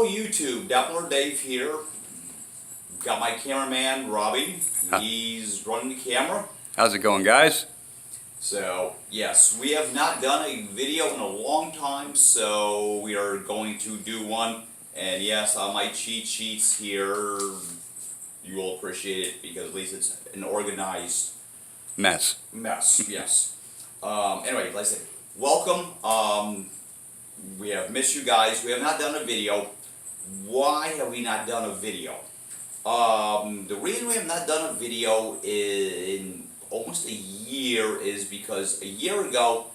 YouTube, Doppler Dave here. Got my cameraman Robbie. He's running the camera. How's it going, guys? So yes, we have not done a video in a long time, so we are going to do one. And yes, on my cheat sheets here, you will appreciate it because at least it's an organized Mess. Yes. Anyway, like I said, welcome. We have missed you guys. We have not done a video. Why have we not done a video? The reason we have not done a video in almost a year is because a year ago,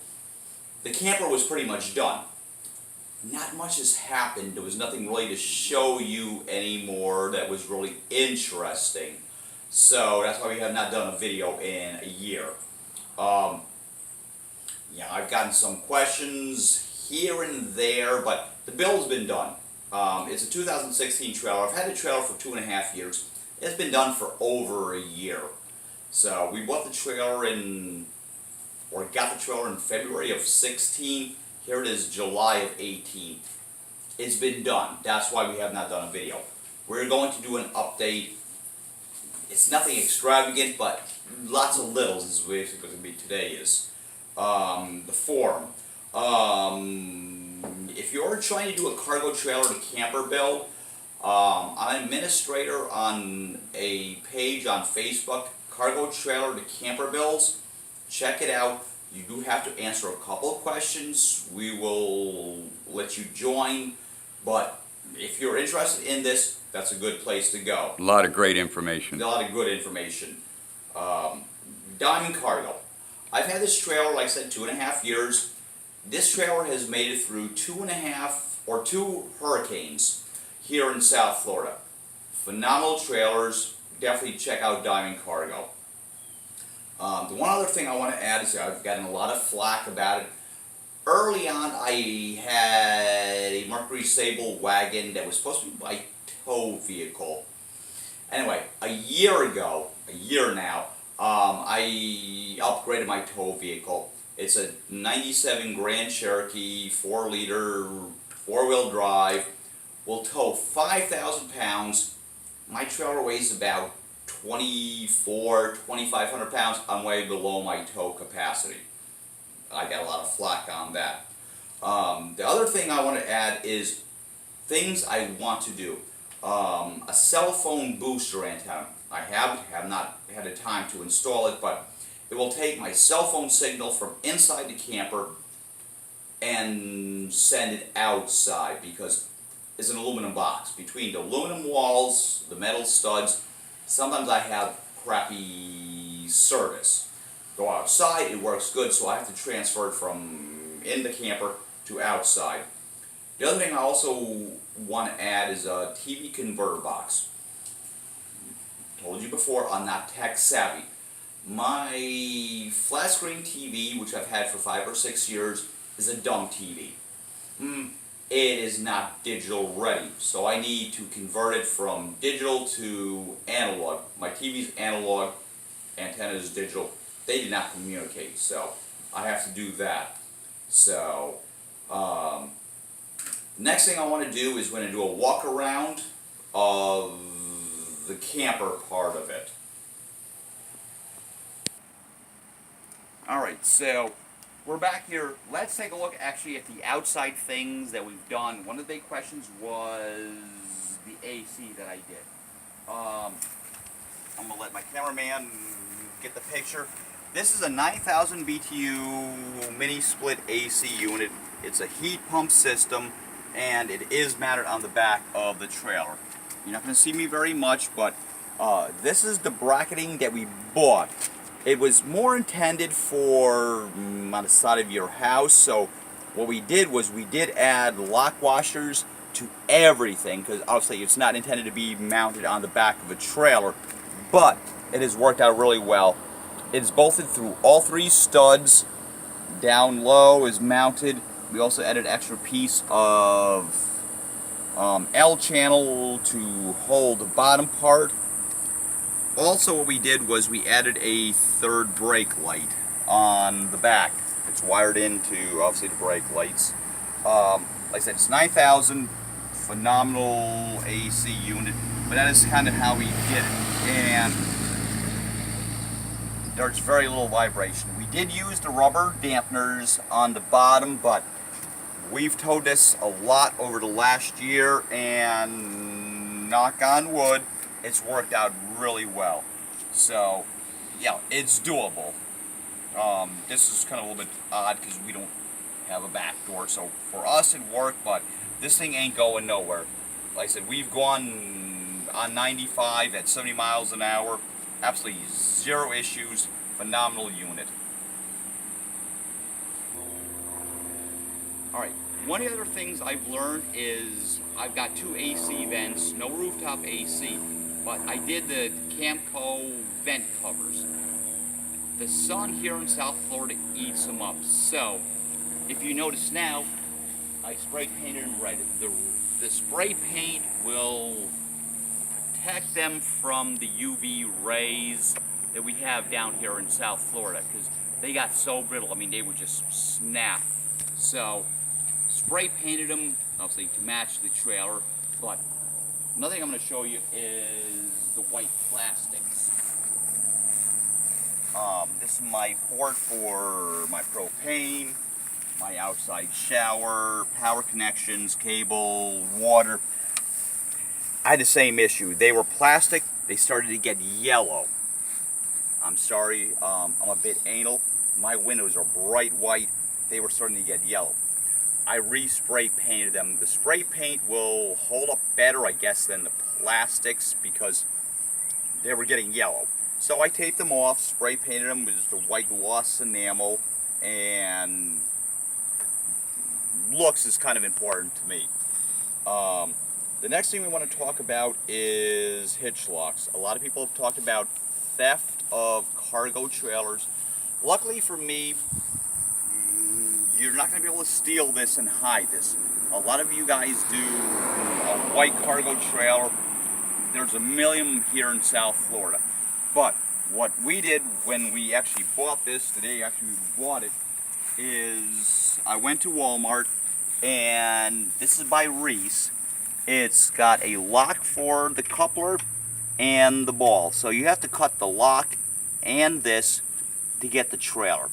the camper was pretty much done. Not much has happened. There was nothing really to show you anymore that was really interesting. So that's why we have not done a video in a year. Yeah, I've gotten some questions here and there, but the build's been done. It's a 2016 trailer. I've had the trailer for 2.5 years. It's been done for over a year. So we bought the trailer got the trailer in February of 16. Here it is, July of 18. It's been done. That's why we have not done a video. We're going to do an update. It's nothing extravagant, but lots of littles is basically going to be today is. The forum. If you're trying to do a cargo trailer to camper build, I'm an administrator on a page on Facebook, Cargo Trailer to Camper Builds. Check it out. You do have to answer a couple of questions. We will let you join, but if you're interested in this, that's a good place to go. A lot of great information. A lot of good information. Diamond Cargo. I've had this trailer, like I said, 2.5 years. This trailer has made it through 2 hurricanes here in South Florida. Phenomenal trailers. Definitely check out Diamond Cargo. The one other thing I want to add is I've gotten a lot of flack about it. Early on, I had a Mercury Sable wagon that was supposed to be my tow vehicle. Anyway, a year now, I upgraded my tow vehicle. It's a 97 Grand Cherokee, 4-liter, 4-wheel drive. Will tow 5,000 pounds. My trailer weighs about 2,500 pounds. I'm way below my tow capacity. I got a lot of flack on that. The other thing I want to add is things I want to do. A cell phone booster antenna. I have not had the time to install it, but it will take my cell phone signal from inside the camper and send it outside because it's an aluminum box. Between the aluminum walls, the metal studs, sometimes I have crappy service. Go outside, it works good, so I have to transfer it from in the camper to outside. The other thing I also want to add is a TV converter box. Told you before, I'm not tech savvy. My flat screen TV, which I've had for 5 or 6 years, is a dumb TV. It is not digital ready, so I need to convert it from digital to analog. My TV's analog, antenna is digital. They did not communicate, so I have to do that. So, next thing I want to do is going to do a walk around of the camper part of it. Alright, so we're back here. Let's take a look actually at the outside things that we've done. One of the big questions was the AC that I did. I'm going to let my cameraman get the picture. This is a 9,000 BTU mini split AC unit. It's a heat pump system and it is mounted on the back of the trailer. You're not going to see me very much, but this is the bracketing that we bought. It was more intended for on the side of your house, so what we did was we did add lock washers to everything, because obviously it's not intended to be mounted on the back of a trailer, but it has worked out really well. It's bolted through all 3 studs. Down low is mounted. We also added an extra piece of L channel to hold the bottom part. Also what we did was we added a 3rd brake light on the back. It's wired into obviously the brake lights. Like I said, it's 9,000 phenomenal AC unit, but that is kind of how we did it. And there's very little vibration. We did use the rubber dampeners on the bottom, but we've towed this a lot over the last year, and knock on wood, it's worked out really well. So, yeah, it's doable. This is kind of a little bit odd because we don't have a back door, so for us it worked, but this thing ain't going nowhere. Like I said, we've gone on 95 at 70 miles an hour, absolutely zero issues, phenomenal unit. Alright, one of the other things I've learned is I've got two AC vents, no rooftop AC, but I did the Camco vent covers. The sun here in South Florida eats them up, so if you notice now, I spray painted them red. The spray paint will protect them from the UV rays that we have down here in South Florida, because they got so brittle, I mean, they would just snap. So, spray painted them, obviously to match the trailer, but another thing I'm going to show you is the white plastics. This is my port for my propane, my outside shower, power connections, cable, water. I had the same issue. They were plastic, they started to get yellow. I'm sorry, I'm a bit anal. My windows are bright white, they were starting to get yellow. I re-spray painted them. The spray paint will hold up better, I guess, than the plastics because they were getting yellow. So I taped them off, spray painted them with just a white gloss enamel, and looks is kind of important to me. The next thing we want to talk about is hitch locks. A lot of people have talked about theft of cargo trailers. Luckily for me, you're not going to be able to steal this and hide this. A lot of you guys do a white cargo trailer. There's a million here in South Florida. But what we did when we actually bought this, today actually we bought it, is I went to Walmart, and this is by Reese. It's got a lock for the coupler and the ball. So you have to cut the lock and this to get the trailer.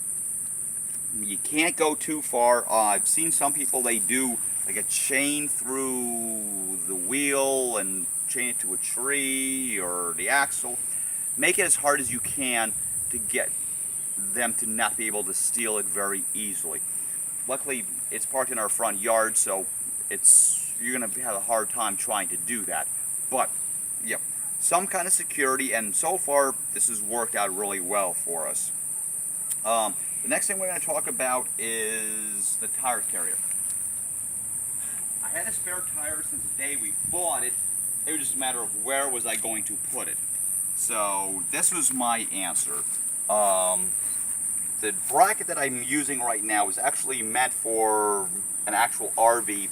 You can't go too far. I've seen some people, they do like a chain through the wheel and chain it to a tree or the axle. Make it as hard as you can to get them to not be able to steal it very easily. Luckily, it's parked in our front yard, so you're going to have a hard time trying to do that. But, yeah, some kind of security, and so far, this has worked out really well for us. The next thing we're going to talk about is the tire carrier. I had a spare tire since the day we bought it. It was just a matter of where was I going to put it. So this was my answer. The bracket that I'm using right now is actually meant for an actual RV.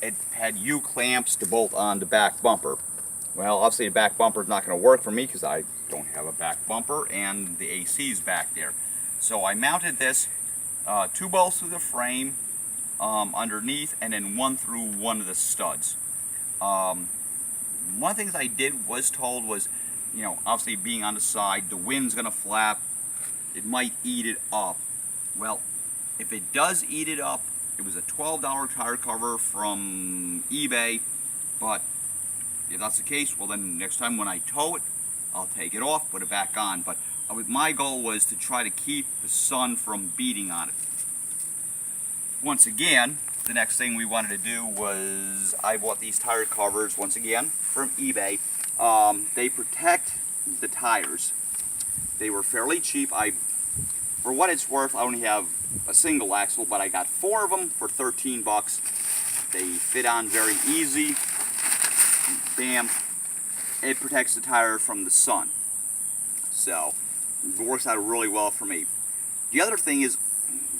It had U-clamps to bolt on the back bumper. Well, obviously the back bumper is not going to work for me because I don't have a back bumper and the AC is back there. So I mounted this, 2 bolts through the frame underneath, and then 1 through one of the studs. One of the things I was told was, you know, obviously being on the side, the wind's going to flap, it might eat it up. Well, if it does eat it up, it was a $12 tire cover from eBay, but if that's the case, well then next time when I tow it, I'll take it off, put it back on. But my goal was to try to keep the sun from beating on it. Once again, the next thing we wanted to do was, I bought these tire covers, once again, from eBay. They protect the tires. They were fairly cheap. For what it's worth, I only have a single axle, but I got 4 of them for 13 bucks. They fit on very easy. Bam. It protects the tire from the sun. So, it works out really well for me. The other thing is,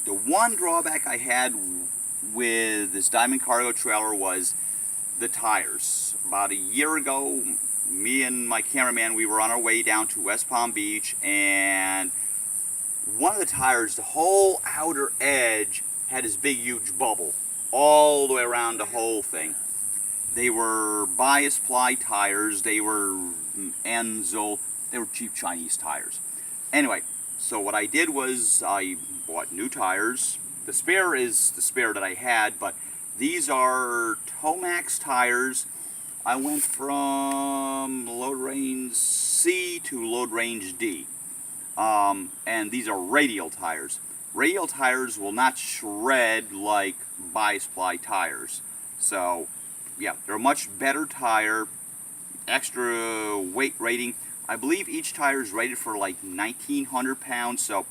the one drawback I had with this Diamond Cargo trailer was the tires. About a year ago, me and my cameraman, we were on our way down to West Palm Beach, and one of the tires, the whole outer edge, had this big huge bubble all the way around the whole thing. They were bias ply tires. They were Enzo. They were cheap Chinese tires. Anyway, so what I did was I bought new tires. The spare is the spare that I had, but these are Tomax tires. I went from load range C to load range D. And these are Radial tires. Radial tires will not shred like bias ply tires. So, yeah, they're a much better tire, extra weight rating. I believe each tire is rated for like 1,900 pounds, so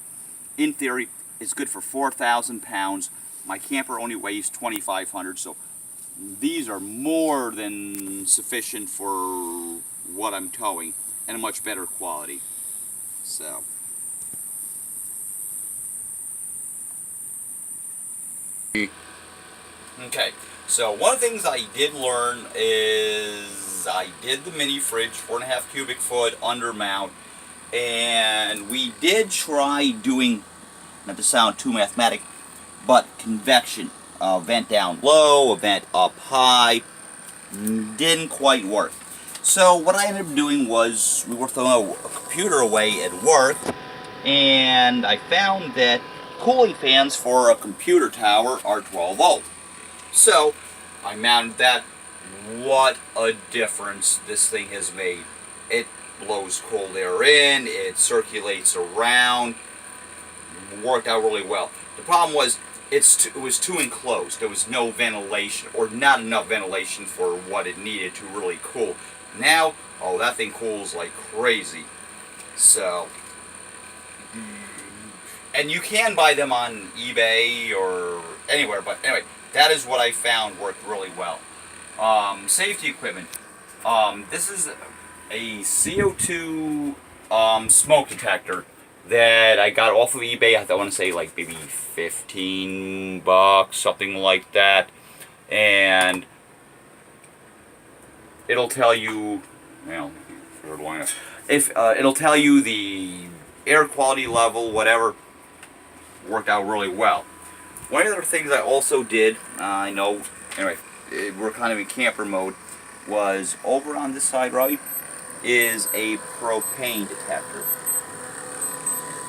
in theory, it's good for 4,000 pounds. My camper only weighs 2,500, so these are more than sufficient for what I'm towing, and a much better quality. So. Okay, so one of the things I did learn is I did the mini fridge, 4.5 cubic foot undermount, and we did try doing, not to sound too mathematic, but convection. Vent down low, a vent up high, didn't quite work. So what I ended up doing was, we were throwing a computer away at work, and I found that cooling fans for a computer tower are 12 volt. So I mounted that. What a difference this thing has made. It blows cold air in, it circulates around, worked out really well. The problem was it was too enclosed. There was no ventilation, or not enough ventilation for what it needed to really cool. Now, oh, that thing cools like crazy. So, and you can buy them on eBay or anywhere, but anyway, that is what I found worked really well. Safety equipment. This is a CO2 smoke detector that I got off of eBay. I want to say like maybe 15 bucks, something like that. And it'll tell you, well, if it'll tell you the air quality level, whatever. Worked out really well. One of the other things I also did, I know, anyway, we're kind of in camper mode, was over on this side, right, is a propane detector.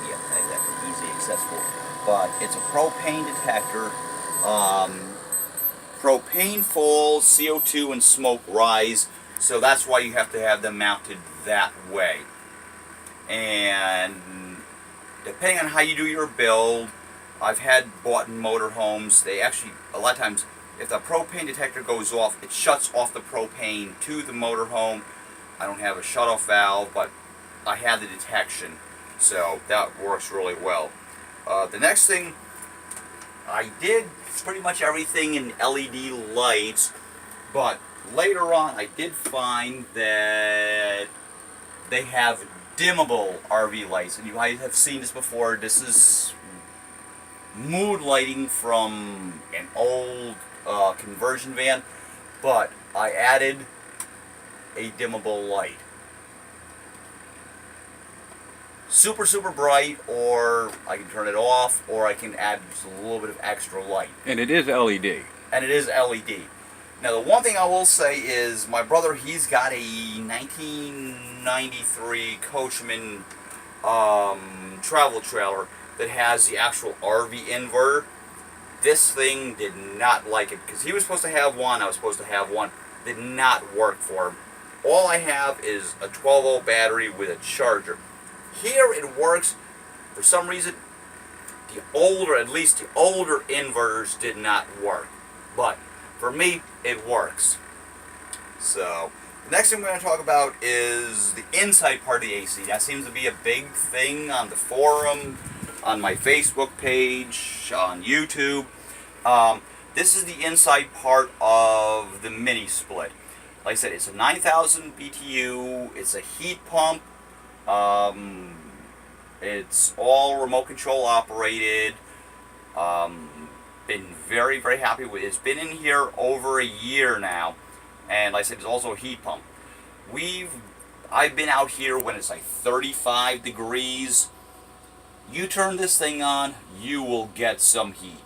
Yeah, that's easy accessible. But it's a propane detector. Propane falls, CO2 and smoke rise, so that's why you have to have them mounted that way. And depending on how you do your build, I've bought in motorhomes. They actually, a lot of times, if the propane detector goes off, it shuts off the propane to the motorhome. I don't have a shut-off valve, but I have the detection, so that works really well. The next thing, I did pretty much everything in LED lights, but later on I did find that they have dimmable RV lights, and you might have seen this before. This is mood lighting from an old conversion van, but I added a dimmable light. Super bright, or I can turn it off, or I can add just a little bit of extra light. And it is LED. And it is LED. Now the one thing I will say is my brother, he's got a 1993 Coachman travel trailer that has the actual RV inverter. This thing did not like it, because he was supposed to have one, I was supposed to have one. Did not work for him. All I have is a 12 volt battery with a charger. Here it works. For some reason, at least the older inverters did not work. But for me, it works. So, the next thing we're going to talk about is the inside part of the AC. That seems to be a big thing on the forum, on my Facebook page, on YouTube. This is the inside part of the mini split. Like I said, it's a 9,000 BTU. It's a heat pump. It's all remote control operated. Been very happy with it. It's been in here over a year now, and like I said, it's also a heat pump. I've been out here when it's like 35 degrees. You turn this thing on, you will get some heat.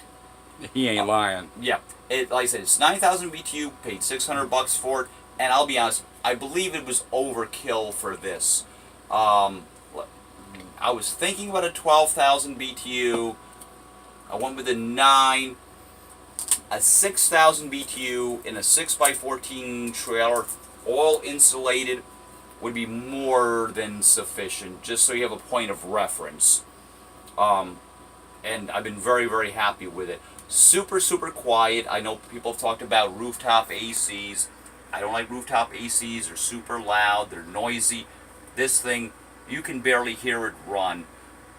He ain't lying. Yeah, like I said, it's 9,000 BTU. Paid $600 for it, and I'll be honest, I believe it was overkill for this. I was thinking about a 12,000 BTU. I went with a 9. A 6,000 BTU in a 6x14 trailer, all insulated, would be more than sufficient, just so you have a point of reference. And I've been very, very happy with it. Super, super quiet. I know people have talked about rooftop ACs. I don't like rooftop ACs. They're super loud. They're noisy. This thing, you can barely hear it run.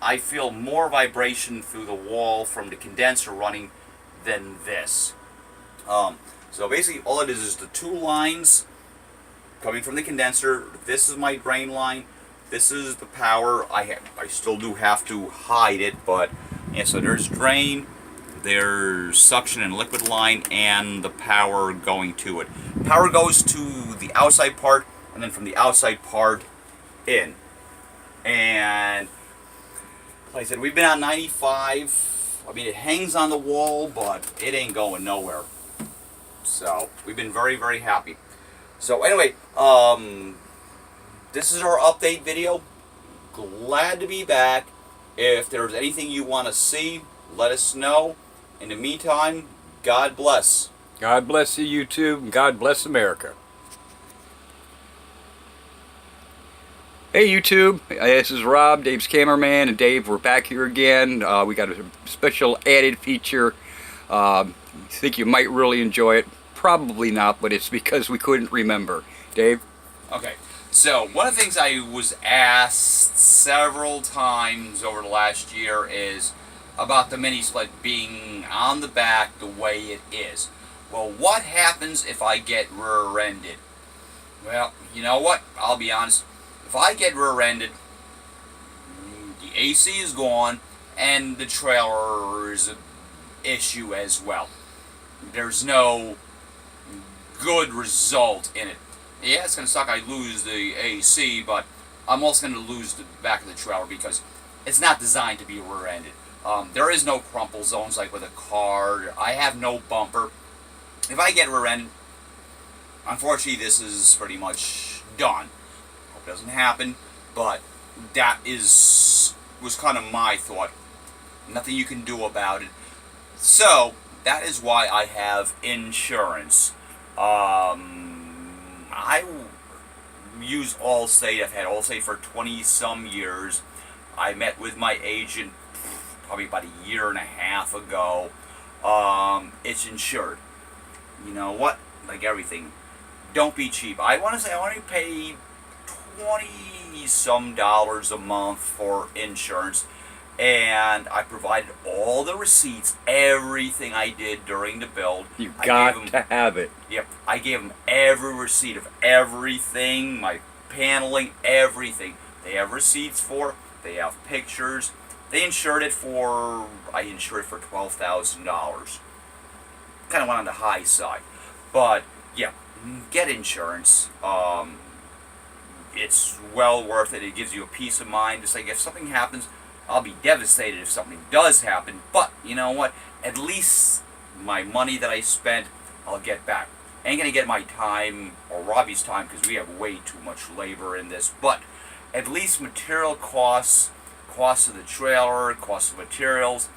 I feel more vibration through the wall from the condenser running than this. So basically all it is the two lines coming from the condenser. This is my drain line. This is the power. I still do have to hide it, but yeah, so there's drain, there's suction and liquid line, and the power going to it. Power goes to the outside part, and then from the outside part in. And like I said, we've been on 95. I mean, it hangs on the wall, but it ain't going nowhere. So we've been very, very happy. So anyway, this is our update video. Glad to be back. If there's anything you want to see, let us know. In the meantime, God bless. God bless you, YouTube, and God bless America. Hey YouTube, this is Rob, Dave's cameraman, and Dave, we're back here again. We got a special added feature. Think you might really enjoy it. Probably not, but it's because we couldn't remember. Dave? Okay, so one of the things I was asked several times over the last year is about the mini split being on the back the way it is. Well, what happens if I get rear-ended? Well, you know what? I'll be honest. If I get rear-ended, the AC is gone, and the trailer is an issue as well. There's no good result in it. Yeah, it's going to suck I lose the AC, but I'm also going to lose the back of the trailer because it's not designed to be rear-ended. There is no crumple zones like with a car. I have no bumper. If I get rear-ended, unfortunately this is pretty much done. Hope it doesn't happen, but that was kind of my thought. Nothing you can do about it. So that is why I have insurance. I use Allstate. I've had Allstate for 20-some years. I met with my agent probably about a year and a half ago. It's insured. You know what? Like everything, don't be cheap. I want to say I only pay $20-some a month for insurance, and I provided all the receipts, everything I did during the build. You got to have it. Yep, I gave them every receipt of everything, my paneling, everything. They have receipts for, they have pictures. They insured it for, I insured it for $12,000. Kind of went on the high side. But, yeah, get insurance. It's well worth it. It gives you a peace of mind. It's like if something happens, I'll be devastated if something does happen. But, you know what? At least my money that I spent, I'll get back. I ain't going to get my time or Robbie's time because we have way too much labor in this. But at least material costs, cost of the trailer, cost of materials,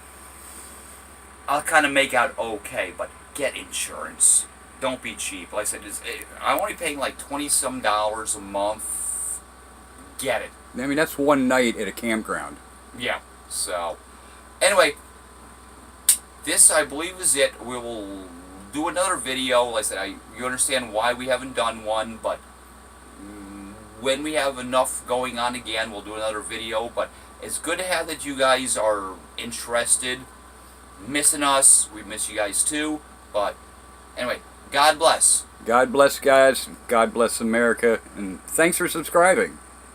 I'll kind of make out okay, but get insurance. Don't be cheap. Like I said, I'm only paying like $20-some a month. Get it. I mean, that's one night at a campground. Yeah, so, anyway, this I believe is it. We will do another video. Like I said, you understand why we haven't done one, but when we have enough going on again, we'll do another video, but it's good to have that you guys are interested, missing us. We miss you guys too, but anyway, God bless. God bless, guys. God bless America, and thanks for subscribing.